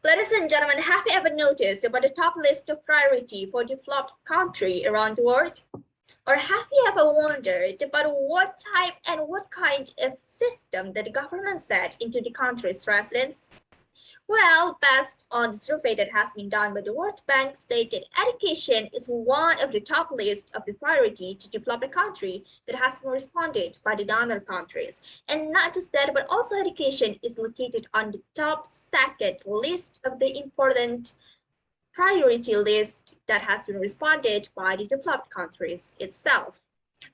Ladies and gentlemen, have you ever noticed about the top list of priority for developed country around the world? Or have you ever wondered about what type and what kind of system that the government set into the country's residents? Well, based on the survey that has been done by the World Bank, stated education is one of the top list of the priority to develop a country that has been responded by the donor countries. And not just that, but also education is located on the top second list of the important priority list that has been responded by the developed countries itself.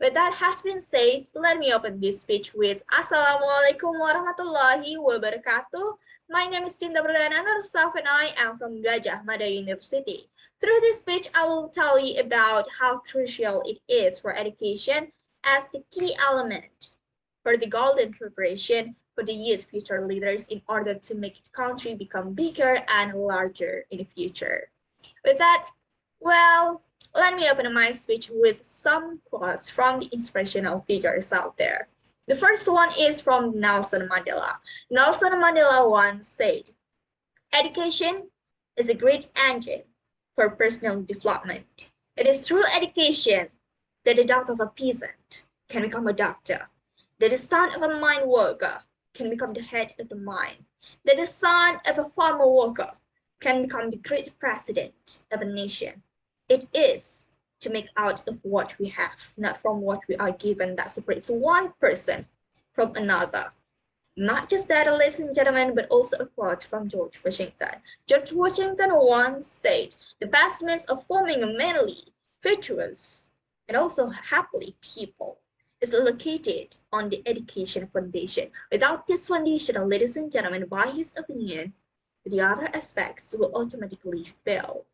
With that has been said, let me open this speech with Assalamualaikum warahmatullahi wabarakatuh. My name is Cinta Berliana and I am from Gadjah Mada University. Through this speech, I will tell you about how crucial it is for education as the key element for the golden preparation for the youth future leaders in order to make the country become bigger and larger in the future. With that, well, let me open my speech with some quotes from the inspirational figures out there. The first one is from Nelson Mandela. Nelson Mandela once said, education is a great engine for personal development. It is through education that the daughter of a peasant can become a doctor, that the son of a mine worker can become the head of the mine, that the son of a farmer worker can become the great president of a nation. It is to make out of what we have, not from what we are given, that separates one person from another. Not just that, ladies and gentlemen, but also a quote from George Washington. George Washington once said, the best means of forming a manly, virtuous, and also happily people is located on the education foundation. Without this foundation, ladies and gentlemen, by his opinion, the other aspects will automatically fail.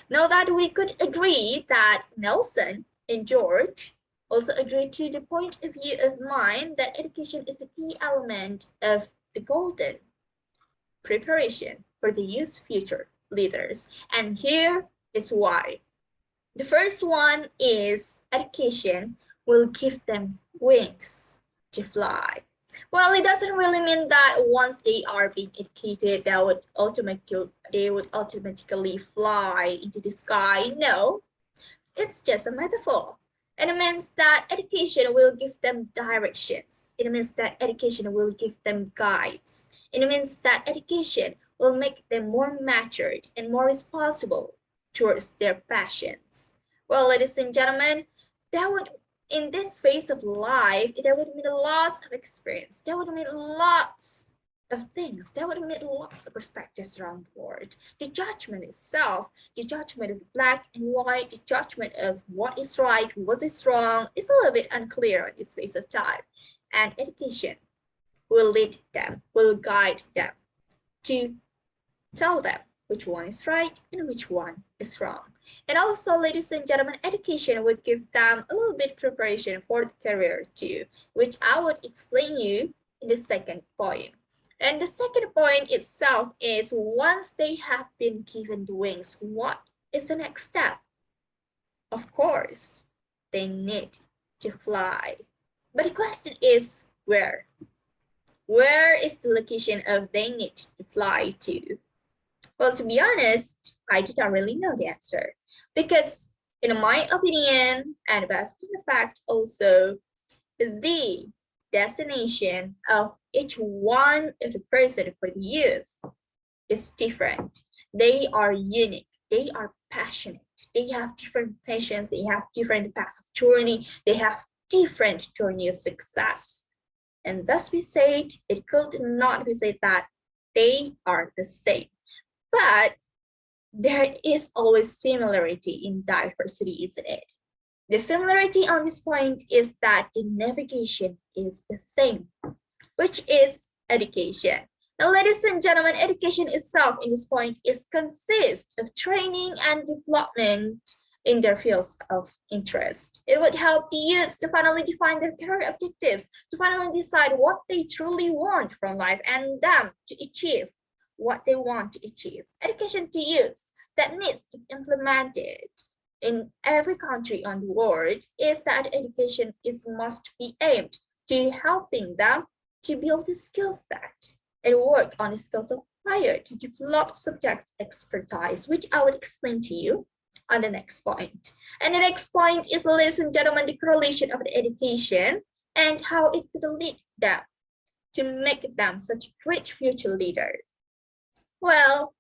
Now that we could agree that Nelson and George also agree to the point of view of mine that education is the key element of the golden preparation for the youth future leaders. And here is why. The first one is education will give them wings to fly. Well, it doesn't really mean that once they are being educated, they would automatically fly into the sky. No, it's just a metaphor. And it means that education will give them directions. It means that education will give them guides. It means that education will make them more matured and more responsible towards their passions. Well, ladies and gentlemen, that would in this phase of life, there would mean lots of experience. There would mean lots of things. There would mean lots of perspectives around the world. The judgment itself, the judgment of black and white, the judgment of what is right, what is wrong, is a little bit unclear on this phase of time. And education will lead them, will guide them to tell them which one is right and which one is wrong. And also, ladies and gentlemen, education would give them a little bit preparation for the career too, which I would explain you in the second point. And the second point itself is once they have been given the wings, what is the next step? Of course, they need to fly. But the question is where? Where is the location of they need to fly to? Well, to be honest, I do not really know the answer because in my opinion, and based on the fact also, the destination of each one of the person for the youth is different. They are unique. They are passionate. They have different passions. They have different paths of journey. They have different journey of success. And thus we said, it could not be said that they are the same. But there is always similarity in diversity, isn't it? The similarity on this point is that the navigation is the same, which is education. Now, ladies and gentlemen, education itself in this point is consists of training and development in their fields of interest. It would help the youths to finally define their career objectives, to finally decide what they truly want from life and them to achieve what they want to achieve. Education to youth that needs to be implemented in every country on the world is that education must be aimed to helping them to build a skill set and work on the skills acquired to develop subject expertise, which I will explain to you on the next point. And the next point is, ladies and gentlemen, the correlation of the education and how it could lead them to make them such great future leaders. Well,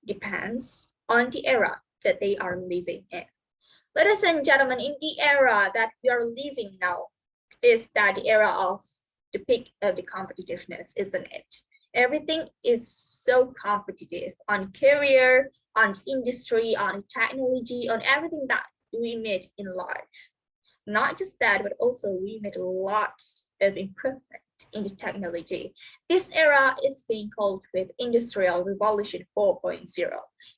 depends on the era that they are living in. Ladies and gentlemen, in the era that we are living now, is that the era of the peak of the competitiveness, isn't it? Everything is so competitive on career, on industry, on technology, on everything that we meet in life. Not just that, but also we made lots of improvement in the technology. This era is being called with Industrial Revolution 4.0.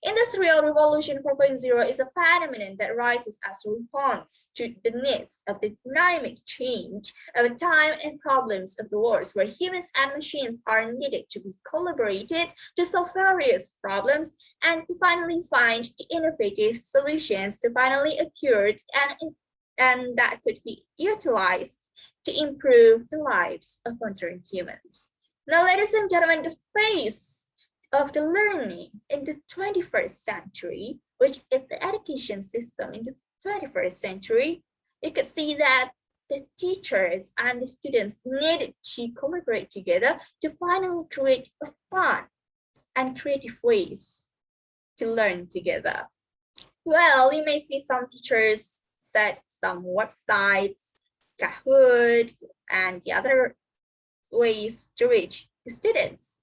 Industrial Revolution 4.0 is a phenomenon that rises as a response to the needs of the dynamic change of time and problems of the world, where humans and machines are needed to be collaborated to solve various problems and to finally find the innovative solutions to finally occur and that could be utilized to improve the lives of modern humans. Now, ladies and gentlemen, the phase of the learning in the 21st century, which is the education system in the 21st century, you could see that the teachers and the students needed to collaborate together to finally create a fun and creative ways to learn together. Well, you may see some teachers set some websites, Kahoot, and the other ways to reach the students.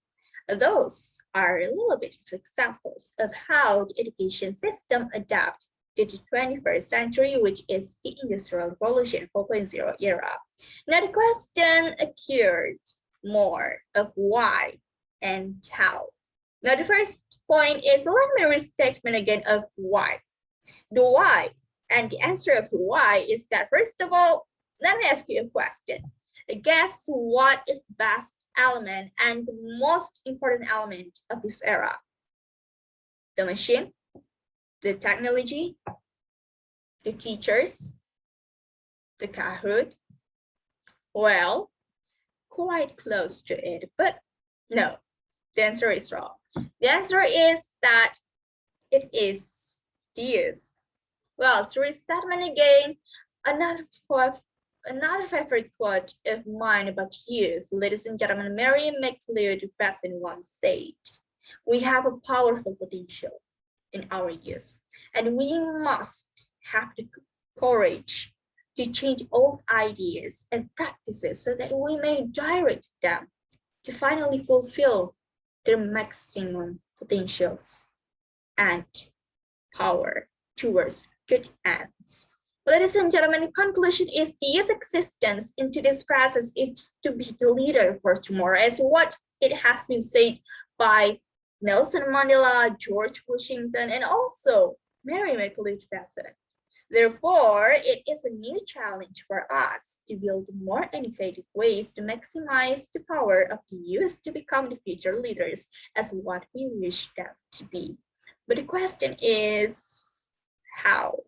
Those are a little bit of examples of how the education system adapts to the 21st century, which is the Industrial Revolution 4.0 era. Now the question occurred more of why and how. Now the first point is, let me restatement again of why. The why. And the answer of the why is that, first of all, let me ask you a question. Guess what is the best element and the most important element of this era? The machine, the technology, the teachers, the Kahoot? Well, quite close to it, but no, the answer is wrong. The answer is that it is the youth. Well, to restatement again, another favorite quote of mine about youth, ladies and gentlemen, Mary McLeod Bethune once said, "We have a powerful potential in our youth, and we must have the courage to change old ideas and practices so that we may direct them to finally fulfill their maximum potentials and power towards good ends." Ladies and gentlemen, the conclusion is the youth existence into this process is to be the leader for tomorrow, as what it has been said by Nelson Mandela, George Washington, and also Mary McLeod Bethune. Therefore, it is a new challenge for us to build more innovative ways to maximize the power of the youth to become the future leaders as what we wish them to be. But the question is, how?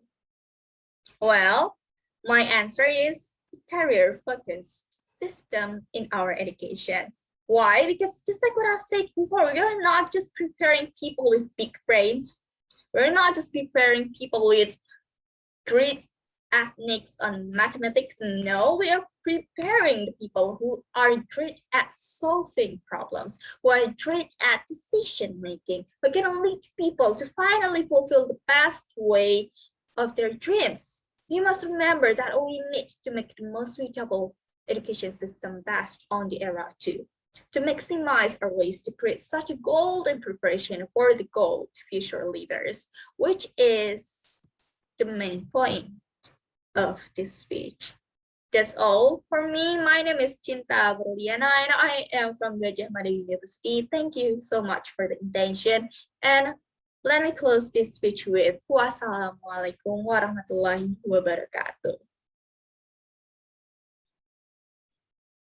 Well, my answer is career-focused system in our education. Why? Because just like what I've said before, we are not just preparing people with big brains. We're not just preparing people with great techniques on mathematics. No, we are preparing the people who are great at solving problems, who are great at decision making, who can lead people to finally fulfill the best way of their dreams. We must remember that we need to make the most suitable education system best on the era too, to maximize our ways to create such a golden preparation for the gold future leaders, which is the main point of this speech. That's all for me. My name is Cinta Berliana and I am from Gadjah Mada University. Thank you so much for the attention, and let me close this speech with Wassalamualaikum warahmatullahi wabarakatuh.